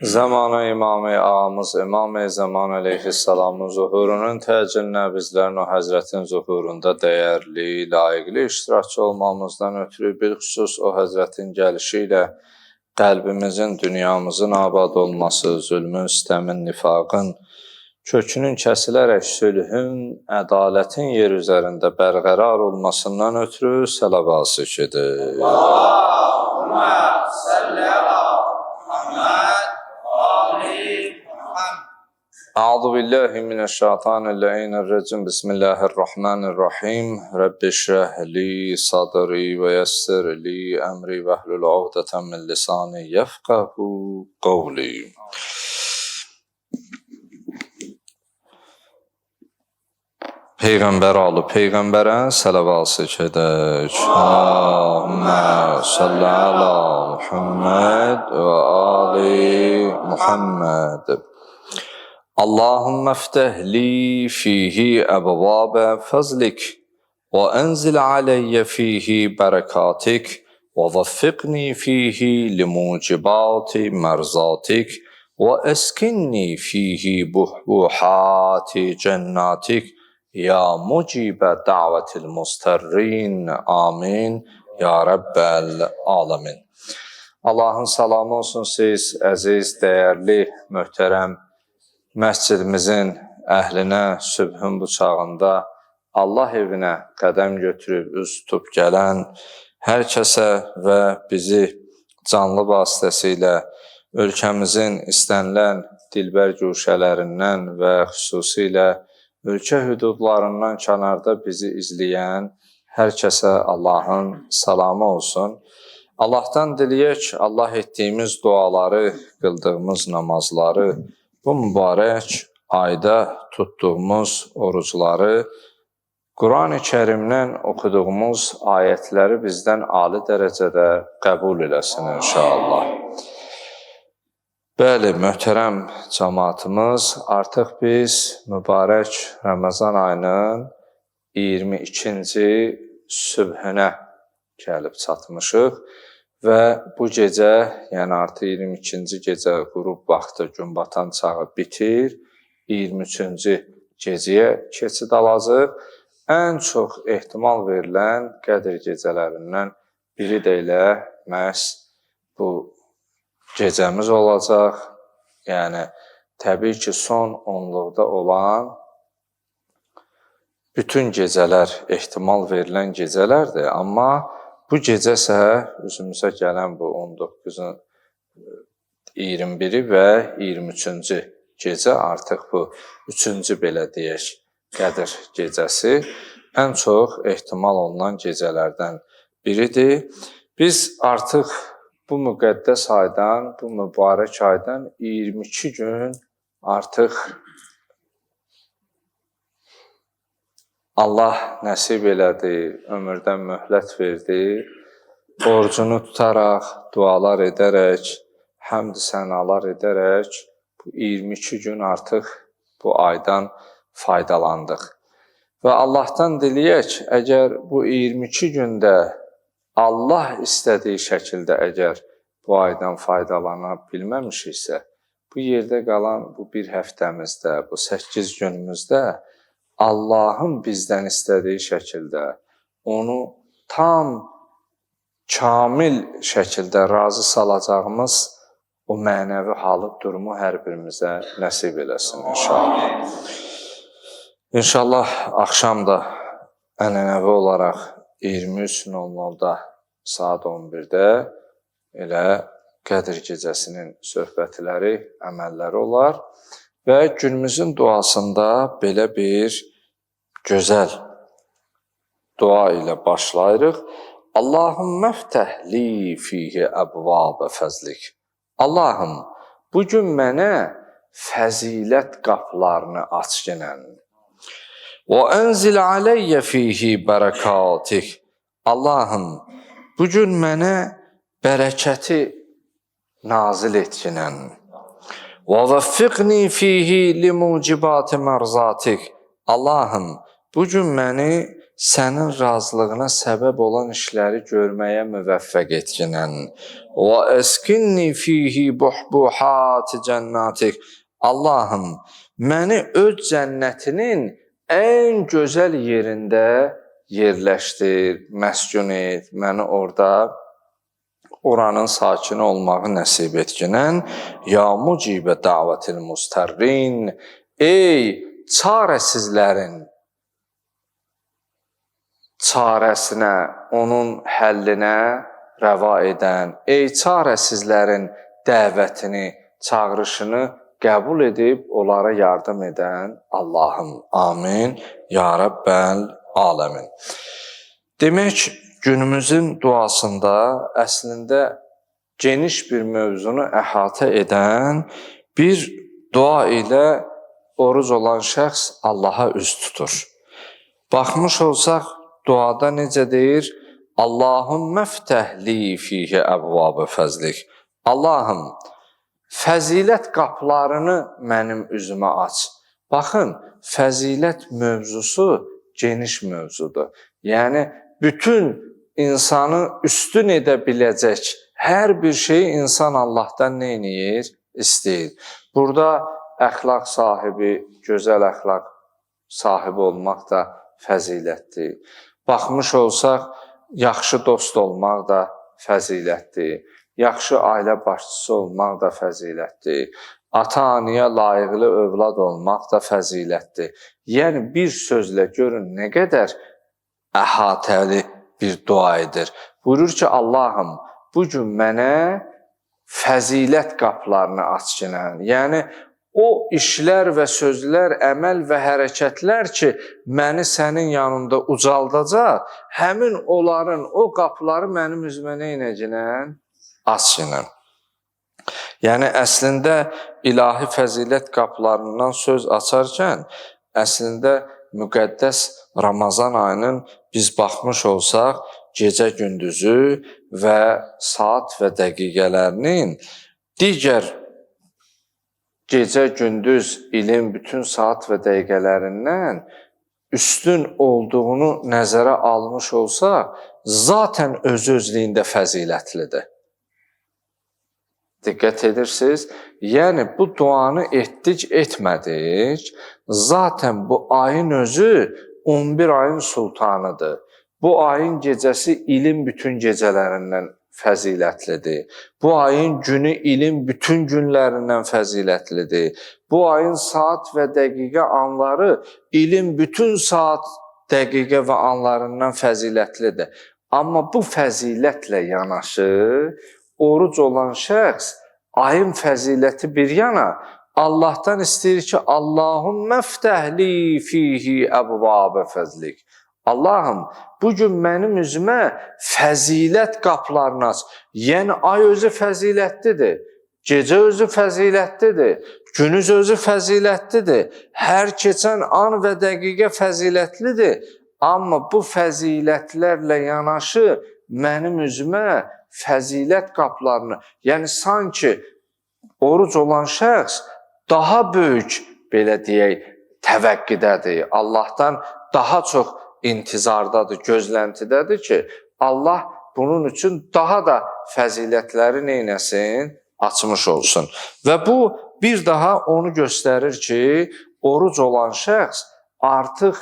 Zamanı İmam-ı Ağamız İmam-ı Zaman Aleyhisselamın zuhurunun təcillə bizlərin o Həzrətin zuhurunda dəyərli, layiqli iştirakçı olmamızdan ötürü bilxüsus o Həzrətin gəlişi ilə qəlbimizin, dünyamızın abad olması, zülmün, sistəmin, nifaqın kökünün kəsilərək sülhün, ədalətin yer üzərində bərqərar olmasından ötürü səlavat zikridir. Allahümme salli ala Muhammed. أعوذ بالله من الشيطان اللعين الرجيم بسم الله الرحمن الرحيم رب اشرح لي صدري ويسر لي أمري واحلل عقدة من لساني يفقهوا قولي. Peyğəmbər alıb Peyğəmbərə səlavat edək. Allahümme salli ala Muhammed və ali Muhammed. اللهم افتح لي فيه أبواب فضلك وأنزل علي فيه بركاتك ووفقني فيه لموجبات مرضاتك وأسكنني فيه بحبوحات جناتك يا مجيب دعوة المضطرين آمين يا رب العالمين. Allahın salamı olsun siz, əziz, dəyərli, möhtərəm məscidimizin əhlinə sübhün bu çağında Allah evinə qədəm götürüb, üz tutub gələn hər kəsə və bizi canlı vasitəsilə ölkəmizin istənilən dilbər güşələrindən və xüsusilə ölkə hüdudlarından kənarda bizi izləyən hər kəsə Allahın salamı olsun. Allahdan diləyək, Allah etdiyimiz duaları, qıldığımız namazları, bu mübarək ayda tutduğumuz orucları, Quran-ı Kərimdən oxuduğumuz ayətləri bizdən ali dərəcədə qəbul eləsin inşallah. Bəli, möhtərəm cəmaatımız, artıq biz mübarək Ramazan ayının 22-ci sübhünə gəlib çatmışıq. Və bu gecə, yəni artıq 22-ci gecə qürub vaxtı gün batan çağı bitir, 23-cü gecəyə keçid alacaq. Ən çox ehtimal verilən Qədr gecələrindən biri də elə məhz bu gecəmiz olacaq. Yəni, təbii ki, son onluqda olan bütün gecələr ehtimal verilən gecələrdir, amma bu gecə isə üzümüzə gələn bu 19-un 21-i və 23-cü gecə artıq bu 3-cü belə deyək Qədr gecəsi ən çox ehtimal olunan gecələrdən biridir. Biz artıq bu müqəddəs aydan, bu mübarək aydan 22 gün artıq Allah nəsib elədi, ömürdən möhlət verdi, borcunu tutaraq, dualar edərək, həmd sənalar edərək, bu 22 gün artıq bu aydan faydalandıq. Və Allahdan diləyək, əgər bu 22 gündə Allah istədiyi şəkildə əgər bu aydan faydalana bilməmişiksə, bu yerdə qalan bu bir həftəmizdə, bu 8 günümüzdə Allahın bizdən istədiyi şəkildə onu tam, kamil şəkildə razı salacağımız o mənəvi halı, durumu hər birimizə nəsib eləsin inşallah. İnşallah, axşam da ənənəvi olaraq 23:00-da saat 11-də elə Qədr gecəsinin söhbətləri, əməlləri olar. Və günümüzün duasında belə bir gözəl dua ilə başlayırıq. Allahümme ftəh li fihi əbvabə fəzlik. Allahım, bugün mənə fəzilət qapılarını aç genən. Və ənzil aleyyə fihi bərakatik. Allahım, bugün mənə bərəkəti nazil et genən. وَوَفِّقْنِي فِيهِ لِمُوجِبَاتِ مَرْزَاتِكَ. Allahım, bugün məni sənin razılığına səbəb olan işləri görməyə müvəffəq etginən. Və əskinni fihi buhbuhat cənnatik. Allahım, məni öz cənnətinin ən gözəl yerində yerləşdir, məskun et, məni oranın sakini olmağı nəsib etginən. Ya mucibə davətil mustarrin. Ey çarəsizlərin çarəsinə, onun həllinə rəva edən, ey çarəsizlərin dəvətini, çağırışını qəbul edib onlara yardım edən Allahım. Amin. Ya Rəbbəl aləmin. Demək, günümüzün duasında əslində geniş bir mövzunu əhatə edən bir dua ilə oruc olan şəxs Allaha üz tutur. Baxmış olsaq, duada necə deyir? Allahümmə ftəhli fihi əbvabı fəzlik. Allahım, fəzilət qapılarını mənim üzümə aç. Baxın, fəzilət mövzusu geniş mövzudur. Yəni, bütün insanı üstün edə biləcək hər bir şeyi insan Allahdan nə edir? İstəyir. Burada əxlaq sahibi, gözəl əxlaq sahibi olmaq da fəzilətdir. Baxmış olsaq, yaxşı dost olmaq da fəzilətdir. Yaxşı ailə başçısı olmaq da fəzilətdir. Ata-anaya layiqli övlad olmaq da fəzilətdir. Yəni, bir sözlə görün nə qədər əhatəli bir dua edir. Buyurur ki, Allahım, bugün mənə fəzilət qapılarını aç ginən. Yəni, o işlər və sözlər, əməl və hərəkətlər ki, məni sənin yanında ucaldacaq, həmin onların, o qapıları mənim üzümə nə inəcəkən? Açınım. Yəni, əslində, ilahi fəzilət qapılarından söz açarkən, əslində, müqəddəs Ramazan ayının biz baxmış olsaq, gecə gündüzü və saat və dəqiqələrinin digər gecə gündüz ilin bütün saat və dəqiqələrindən üstün olduğunu nəzərə almış olsa, zaten öz-özlüyündə fəzilətlidir. Diqqət edirsiniz? Yəni, bu duanı etdik, etmədik. Zaten bu ayın özü 11 ayın sultanıdır. Bu ayın gecəsi ilin bütün gecələrindən fəzilətlidir. Bu ayın günü ilin bütün günlərindən fəzilətlidir. Bu ayın saat və dəqiqə anları ilin bütün saat, dəqiqə və anlarından fəzilətlidir. Amma bu fəzilətlə yanaşı, oruc olan şəxs ayın fəziləti bir yana Allahdan istəyir ki, Allahümmə ftəhli fihi əbvabə fəzlik. Allahım, bugün mənim üzümə fəzilət qapılarını aç. Yəni, ay özü fəzilətlidir, gecə özü fəzilətlidir, günüz özü fəzilətlidir, hər keçən an və dəqiqə fəzilətlidir. Amma bu fəzilətlərlə yanaşı mənim üzümə fəzilət qapılarını, yəni sanki oruc olan şəxs daha böyük, belə deyək, təvəqqidədir. Allahdan daha çox intizardadır, gözləntidədir ki, Allah bunun üçün daha da fəzilətləri neynəsin? Açmış olsun. Və bu bir daha onu göstərir ki, oruc olan şəxs artıq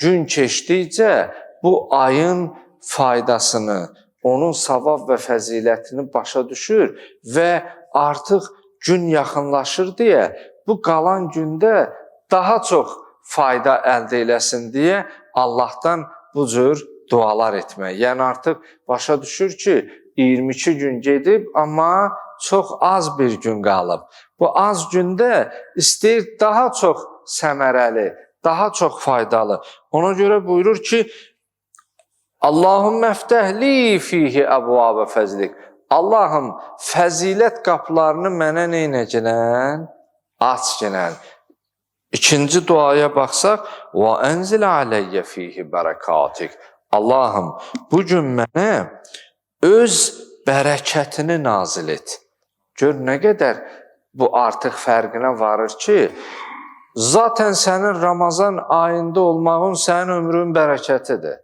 gün keçdikcə bu ayın faydasını, onun savab və fəzilətini başa düşür və artıq gün yaxınlaşır deyə bu qalan gündə daha çox fayda əldə eləsin deyə Allahdan bu cür dualar etmək. Yəni artıq başa düşür ki, 22 gün gedib, amma çox az bir gün qalıb. Bu az gündə istəyir daha çox səmərəli, daha çox faydalı. Ona görə buyurur ki, Allahümmə ftəhli fihi əbvabə fəzlik. Allahım, fəzilət qapılarını mənə neynəcəkən? Aç gələn. İkinci duaya baxsaq, və ənzil aləyyə fihi bərəkatik. Allahım, bugün mənə öz bərəkətini nazil et. Gör, nə qədər bu artıq fərqinə varır ki, Zaten sənin Ramazan ayında olmağın sənin ömrün bərəkətidir.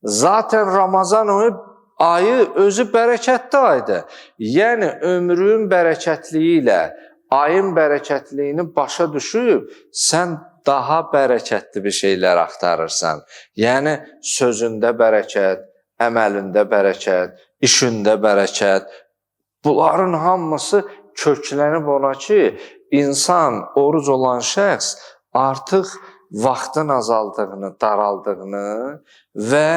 Zaten Ramazan ayı özü bərəkətli aydır. Yəni, ömrün bərəkətliyi ilə ayın bərəkətliyini başa düşüb, sən daha bərəkətli bir şeylər axtarırsan. Yəni, sözündə bərəkət, əməlində bərəkət, işində bərəkət. Bunların hamısı köklənib ona ki, insan, oruc olan şəxs artıq vaxtın azaldığını, daraldığını və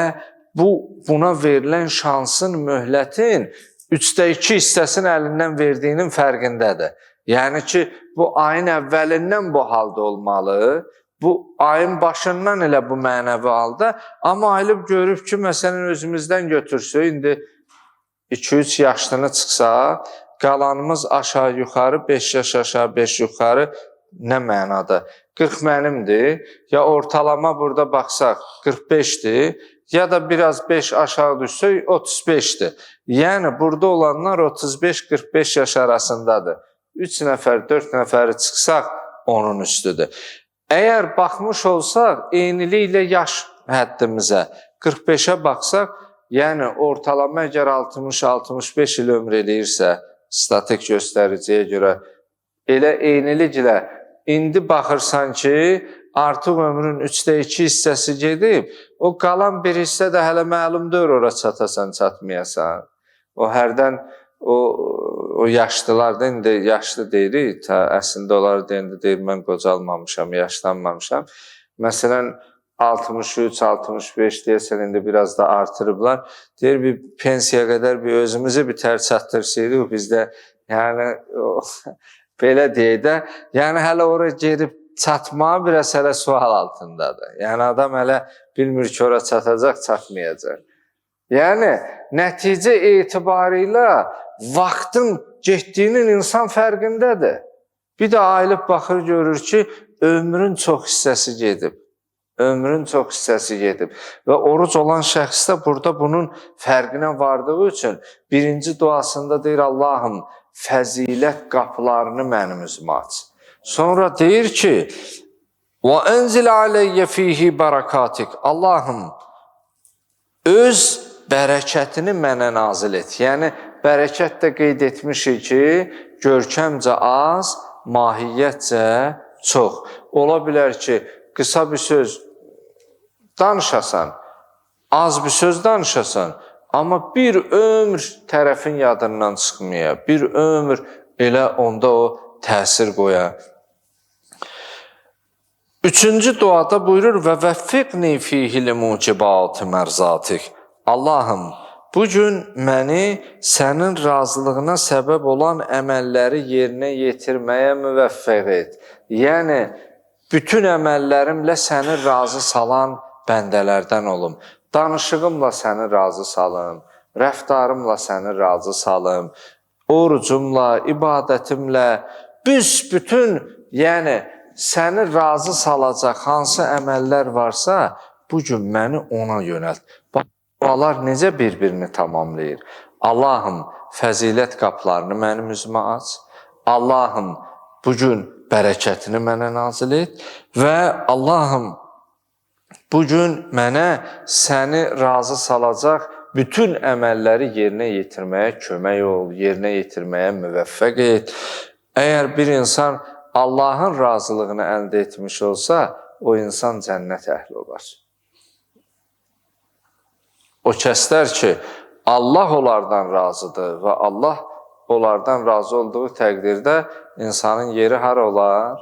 buna verilən şansın, möhlətin 2/3 hissəsini əlindən verdiyinin fərqindədir. Yəni ki, bu ayın əvvəlindən bu halda olmalı, bu ayın başından elə bu mənəvi halda, amma ayılıb görüb ki, məsələn, özümüzdən götürsək, indi 2-3 yaşlını çıxsa, qalanımız aşağı-yuxarı, 5 yaş aşağı, 5 yuxarı nə mənada? 40 mənimdir, ya ortalama burada baxsaq 45-dir, ya da biraz 5 aşağı düşsək 35-dir. Yəni, burada olanlar 35-45 yaş arasındadır. 3 nəfər, 4 nəfəri çıxsaq onun üstüdür. Əgər baxmış olsaq, eyniliklə yaş həddimizə 45-ə baxsaq, yəni ortalama əgər 60-65 il ömr eləyirsə, statik göstəriciyə görə, elə eyniliklə indi baxırsan ki, artıq ömrün 2/3 hissəsi gedib, o qalan bir hissə də hələ məlum deyil ora çatasan, çatmayasan. O hərdən o yaşlılar da indi yaşlı deyirik, əslində onlar deyəndə deyir, mən qocalmamışam, yaşlanmamışam. Məsələn, 63-65 deyəsən, indi biraz da artırıblar. Deyir, bir pensiyaya qədər bir özümüzü bir tər çatdırsaydık, bizdə, yəni, belə deyək də, yəni hələ oraya gedib çatmağı biraz hələ sual altındadır. Yəni, adam hələ bilmir ki, ora çatacaq, çatmayacaq. Yəni, nəticə etibarilə vaxtın getdiyinin insan fərqindədir. Bir də ayılıb baxır, görür ki, ömrün çox hissəsi gedib. Ömrün çox hissəsi gedib. Və oruc olan şəxs də burada bunun fərqinə vardığı üçün birinci duasında deyir, Allahım, fəzilət qapılarını mənim üzümə aç. Sonra deyir ki, وَاَنْزِلْ عَلَيَّ ف۪يهِ بَرَكَاتِكَ Allahım, öz bərəkətini mənə nazil et. Yəni, bərəkət də qeyd etmişik ki, görkəmcə az, mahiyyətcə çox. Ola bilər ki, qısa bir söz danışasan, az bir söz danışasan, amma bir ömür tərəfin yadından çıxmaya, bir ömür elə onda o təsir qoya. Üçüncü duada buyurur və vəffiqni fihi limucibati mərzatik. Allahım, bugün məni sənin razılığına səbəb olan əməlləri yerinə yetirməyə müvəffəq et. Yəni, bütün əməllərimlə səni razı salan bəndələrdən olum. Danışığımla səni razı salım, rəftarımla səni razı salım, orucumla, ibadətimlə, büsbütün, yəni səni razı salacaq hansı əməllər varsa, bugün məni ona yönəlt. Dualar necə bir-birini tamamlayır? Allahım, fəzilət qapılarını mənim üzümə aç. Allahım, bugün bərəkətini mənə nazil et və Allahım, bugün mənə səni razı salacaq bütün əməlləri yerinə yetirməyə kömək ol, yerinə yetirməyə müvəffəq et. Əgər bir insan Allahın razılığını əldə etmiş olsa, o insan cənnət əhli olar. O kəslər ki, Allah onlardan razıdır və Allah onlardan razı olduğu təqdirdə insanın yeri hara olar?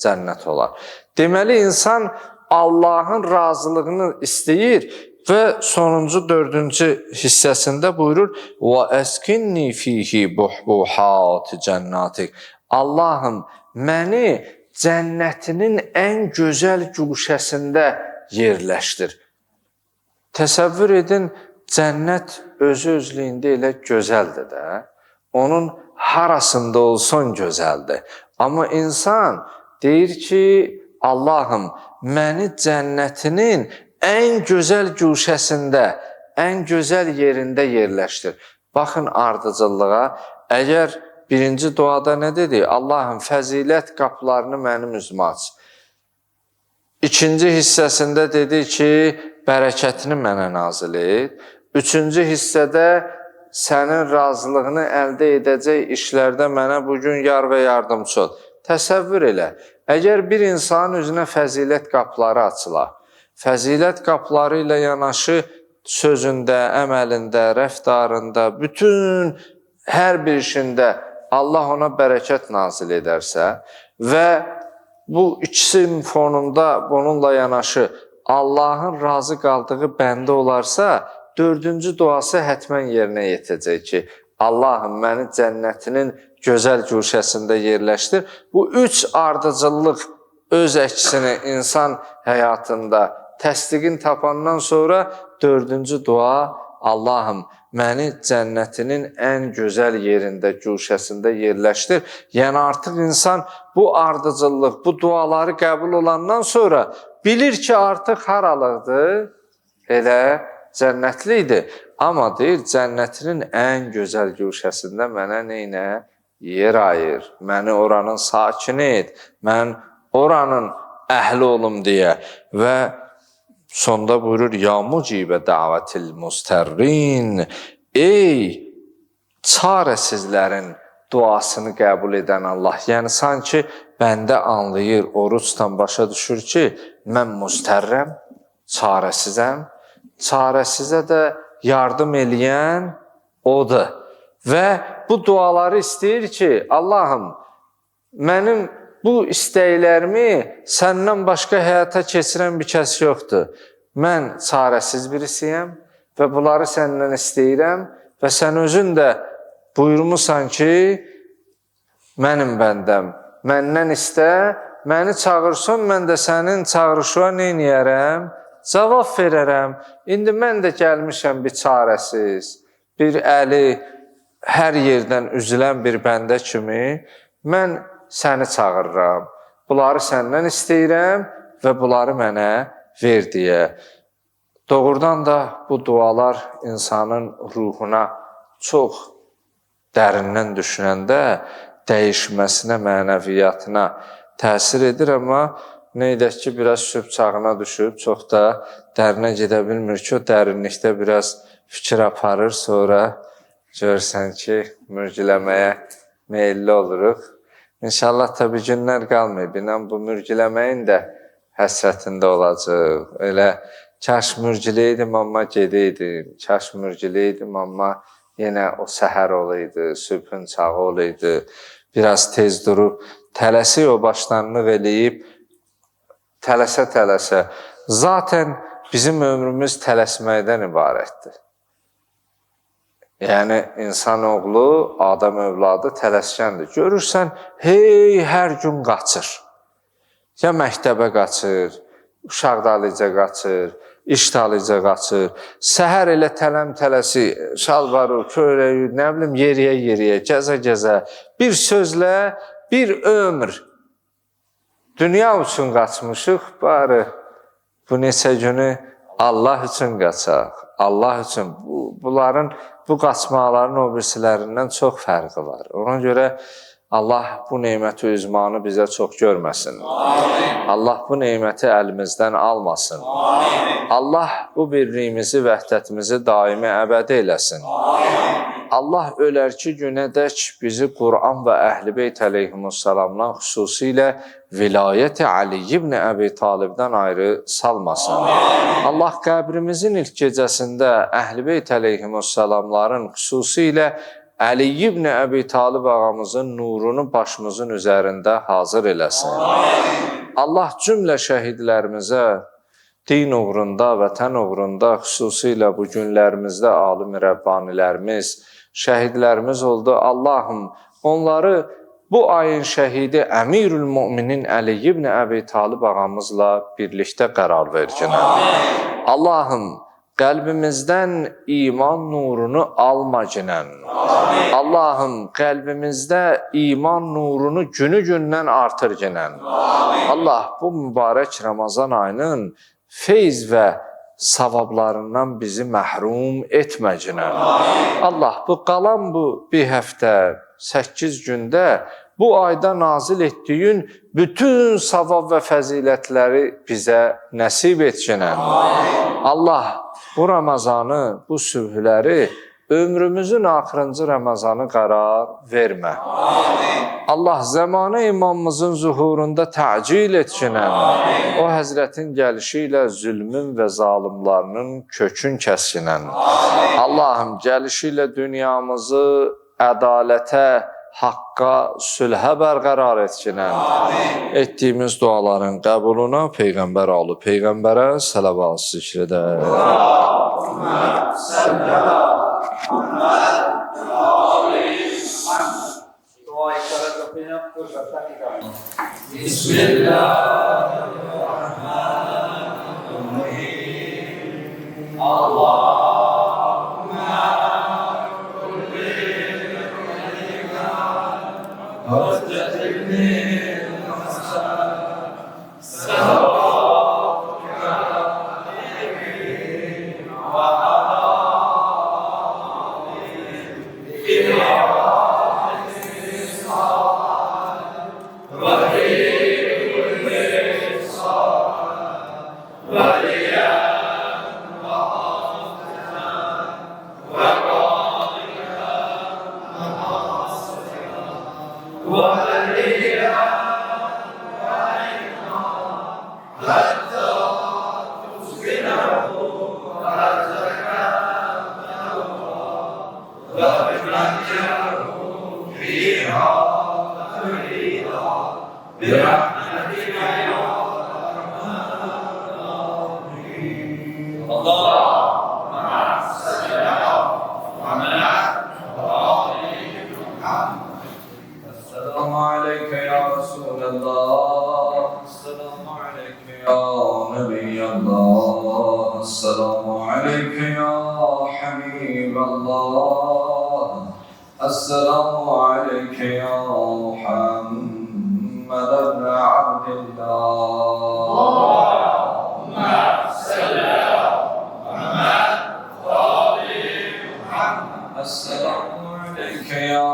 Cənnət olar. Deməli, insan Allahın razılığını istəyir və sonuncu, dördüncü hissəsində buyurur وَأَسْكِنِّي فِيهِ بُحْبُحَاتِ cənnətik. Allahım, məni cənnətinin ən gözəl gülşəsində yerləşdir. Təsəvvür edin, cənnət özü-özlüyündə elə gözəldir də. Onun harasında olsun gözəldir. Amma insan deyir ki, Allahım, məni cənnətinin ən gözəl gülşəsində, ən gözəl yerində yerləşdir. Baxın ardıcıllığa, əgər birinci duada nə dedi? Allahım, fəzilət qapılarını mənim üzümə aç. İkinci hissəsində dedi ki, bərəkətini mənə nazil et. Üçüncü hissədə sənin razılığını əldə edəcək işlərdə mənə bugün yar və yardımcı ol. Təsəvvür elə, əgər bir insanın üzünə fəzilət qapıları açılar, fəzilət qapıları ilə yanaşı sözündə, əməlində, rəftarında, bütün hər bir işində Allah ona bərəkət nazil edərsə və bu ikisinin fonunda bununla yanaşı Allahın razı qaldığı bəndə olarsa, dördüncü duası həttəmən yerinə yetəcək ki, Allahım məni cənnətinin gözəl güşəsində yerləşdir. Bu üç ardıcıllıq öz əksini insan həyatında təsdiqin tapandan sonra dördüncü dua, Allahım məni cənnətinin ən gözəl yerində, güşəsində yerləşdir. Yəni artıq insan bu ardıcıllıq, bu duaları qəbul olandan sonra bilir ki, artıq haralıdır, elə cənnətlidir. Amma deyir, cənnətinin ən gözəl güşəsində mənə neynə? Yer ayır, məni oranın sakini et, mən oranın əhli olum deyə. Və sonda buyurur, ya mucibə dəvətil mustərrin, ey çarəsizlərin duasını qəbul edən Allah. Yəni, sanki bəndə anlayır, oruçdan başa düşür ki, mən mustərrəm, çarəsizəm, çarəsizə də yardım eləyən odur. Və bu duaları istəyir ki, Allahım, mənim bu istəklərimi səndən başqa həyata keçirən bir kəs yoxdur. Mən çarəsiz birisiyəm və bunları səndən istəyirəm və sən özün də buyurmusan ki, mənim bəndəm, məndən istə, məni çağırsın, mən də sənin çağırışına neyniyərəm? Cavab verərəm. İndi mən də gəlmişəm bir çarəsiz, bir əli hər yerdən üzülən bir bəndə kimi, mən səni çağırıram, bunları səndən istəyirəm və bunları mənə ver deyə. Doğrudan da bu dualar insanın ruhuna çox dərindən düşünəndə dəyişməsinə, mənəviyyatına təsir edir, amma nə edək ki, biraz sübh çağına düşüb, çox da dərinə gedə bilmir ki, o dərinlikdə biraz fikir aparır, sonra görürsən ki, mürgüləməyə meyilli oluruq. İnşallah tabi günlər qalmayıb, inan bu mürgüləməyin də həsrətində olacaq. Elə kaş mürgüləydim, amma gedəydim, kaş mürgüləydim, amma yenə o səhər olaydı, sübhün çağı olaydı, biraz tez durub, tələsik o başlanlıq eləyib, tələsə-tələsə. Zaten bizim ömrümüz tələsməkdən ibarətdir. Yəni, insanoğlu, adam övladı tələskəndir. Görürsən, hey, hər gün qaçır. Ya məktəbə qaçır, uşaq dalıca qaçır, iş dalıca qaçır. Səhər elə tələm-tələsi, şalvarı, köyrəyi, nə bilim, yeriyə-yeriyə, gəzə-gəzə. Bir sözlə, bir ömür. Dünya üçün qaçmışıq, bari bu neçə günü Allah üçün qaçaq. Allah üçün bu qaçmaqların o birisilərindən çox fərqi var. Ona görə Allah bu neməti üzmanı bizə çox görməsin. Amin. Allah bu neməti əlimizdən almasın. Amin. Allah bu birliyimizi, vəhdətimizi daimi əbədi eləsin. Amin. Allah ölərki günədək bizi Qur'an və Əhl-i Beyt əleyhimussalamdan xüsusilə vilayət-i Ali ibn Əbi Talibdən ayrı salmasın. Amin. Allah qəbrimizin ilk gecəsində Əhl-i Beyt əleyhimussalamların xüsusilə Əli ibn Əbi Talib ağamızın nurunu başımızın üzərində hazır eləsin. Amin. Allah cümlə şəhidlərimizə din uğrunda, vətən uğrunda, xüsusilə bu günlərimizdə alim-i Rəbbanilərimiz, şəhidlərimiz oldu. Allahım, onları bu ayın şəhidi Əmirül Müminin Əli ibn Əbi Talib ağamızla birlikdə qərar vercinə. Allahım, qəlbimizdən iman nurunu alma cinən. Allahım, qəlbimizdə iman nurunu günü-gündən artır cinən. Allah, bu mübarək Ramazan ayının feyz və savablarından bizi məhrum etmə cinən. Allah, bu qalan bu bir həftə, 8 gündə bu ayda nazil etdiyin bütün savab və fəzilətləri bizə nəsib etkinən. Allah bu Ramazanı, bu sübhləri ömrümüzün axırıncı Ramazanı qərar vermə. Allah zamanı imamımızın zuhurunda təcil etkinən. O Həzrətin gəlişi ilə zülmün və zalimlarının kökün kəskinən. Allahım gəlişi ilə dünyamızı ədalətə, haqqa, sülhə bərqərar etkinən. Etdiyimiz duaların qəbuluna Peyğəmbər alı Peyğəmbərə sələvat zikr edər. Bismillahirrahmanirrahim. Allahümme kulli velika hüccetilni السلام عليك يا محمد بن عبد الله. اللهم صل على محمد وآل محمد. السلام عليك يا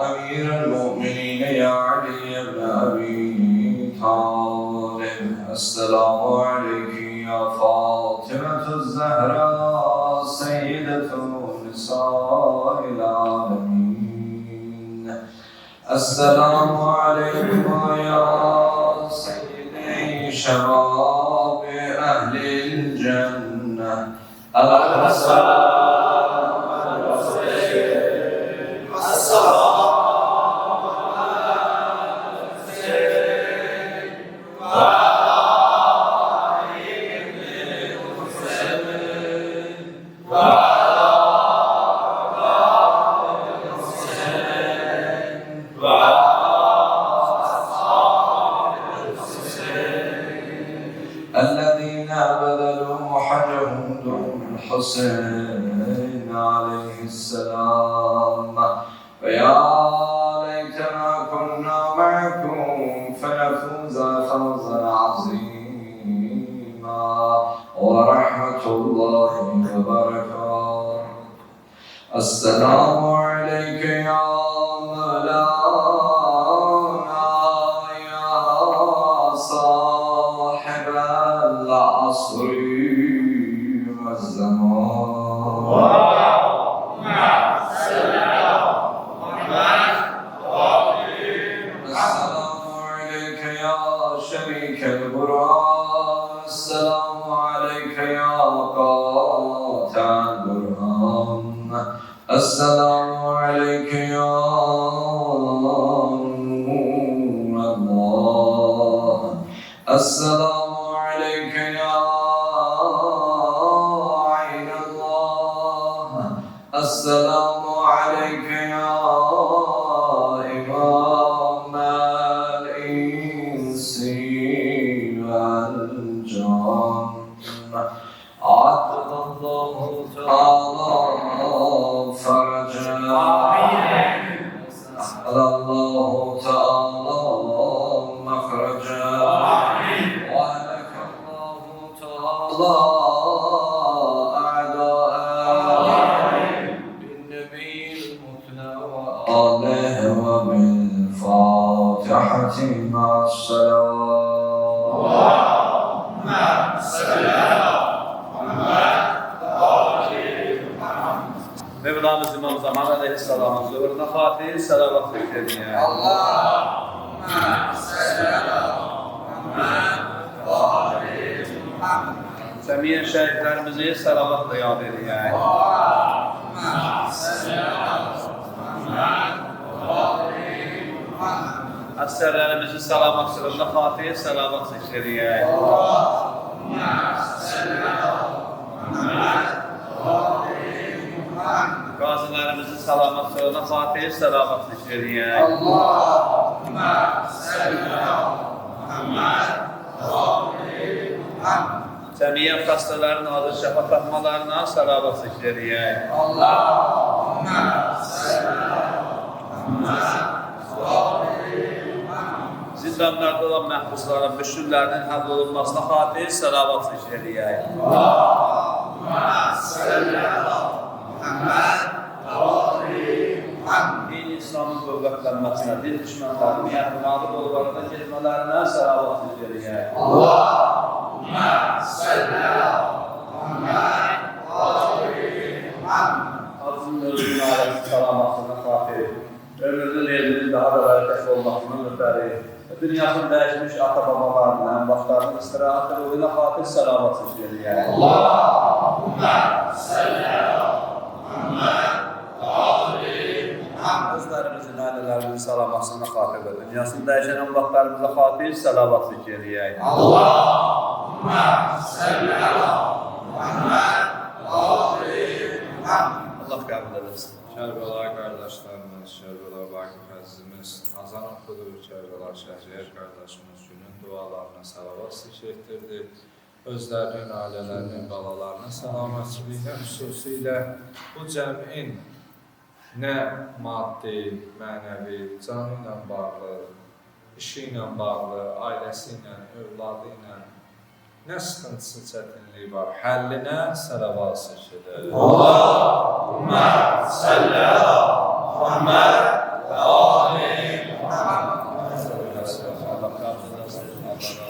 أمير المؤمنين يا علي بن أبي طالب. السلام عليك يا فاطمة الزهراء سيدة نساء العالمين. السلام عليكم يا سيدي شباب أهل الجنة. السلام عليكم. السلام الذين بذلوا حجهم دون الحسين عليه السلام. ويا ليتنا كنا معكم فنفوز فوزا عظيما. ورحمة الله وبركاته. السلام عليك يا مولانا يا صاحب العصر والزمان. السلام عليك يا شريك القرآن. السلام عليك يا قاطع البرهان. السلام عليك يا نور الله. السلام عليك يا عين الله. السلام عليك يا إمام الإنس والجن. عدل الله تعالى فرجا. أسأل الله تعالى مخرجا. مع الصلوات. Mevlamız İmam Zaman Aleyhisselam'ın zuhuruna Fatih, salavat bekleyin ya. Allahümme salli ala Muhammed. Semiyen şehitlerimizi salavatla yad edin ya. Allahümme salli ala Muhammed. Əsərlərimizi salamat sırrında Fatih, salavat bekleyin ya. Allahümme salli ala Muhammed. Qazilərimizi salamat sırrında Fatih, salavat bekleyin ya. Allahümme salli ala Muhammed. Cəmiyyən xəstələrin adı şəfa tapmalarına salavat bekleyin ya. Allahümme salli ala Muhammed. Zindanlarda olan məhbusların, müşküllərinin həll olunmasına Fatih, salavat bekleyin ya. Allahümme salli ala Muhammed. Din İslamın qüvvətlənməsinə, din düşmənlərinin yaxınlarının qollarına getmələrinə salavat bekleyin ya. Allahümme salli ala Muhammed. Azın özünün aləsi salamatına Fatih, ömrünün evinin daha da bərəkət olmasının ötəri, dünyasını dəyişmiş ata-babalarının, başlarının istirahatı ruhuna Fatih, salavat bekleyin ya. Allahümme salli ala Muhammed. Özlərimizin, ailələrimizin salamasına xatib edin. Dünyasını dəyişən əmlaklarımıza Fatih, salavat bekleyin. Allahümme salli ala Muhammed. Allah qəbul edesin. Kərbəla qardaşlarımız, Kərbəla Vaqif əzizimiz, azan oxudur, Kərbəla Şəhriyar qardaşımız günün dualarına salavat zikr etdirdi. Özlərinin, ailələrinin, balalarına salamatçılıqla, xüsusilə bu cəmin nə maddi, mənəvi, canı ilə bağlı, işi ilə bağlı, ailəsi ilə, övladı ilə nə sıxıntısı, çətinliyi var, həllinə salavat zikr edir. Allahümme salli ala Muhammed. Allah qəbul edesin. Allah razı olsun.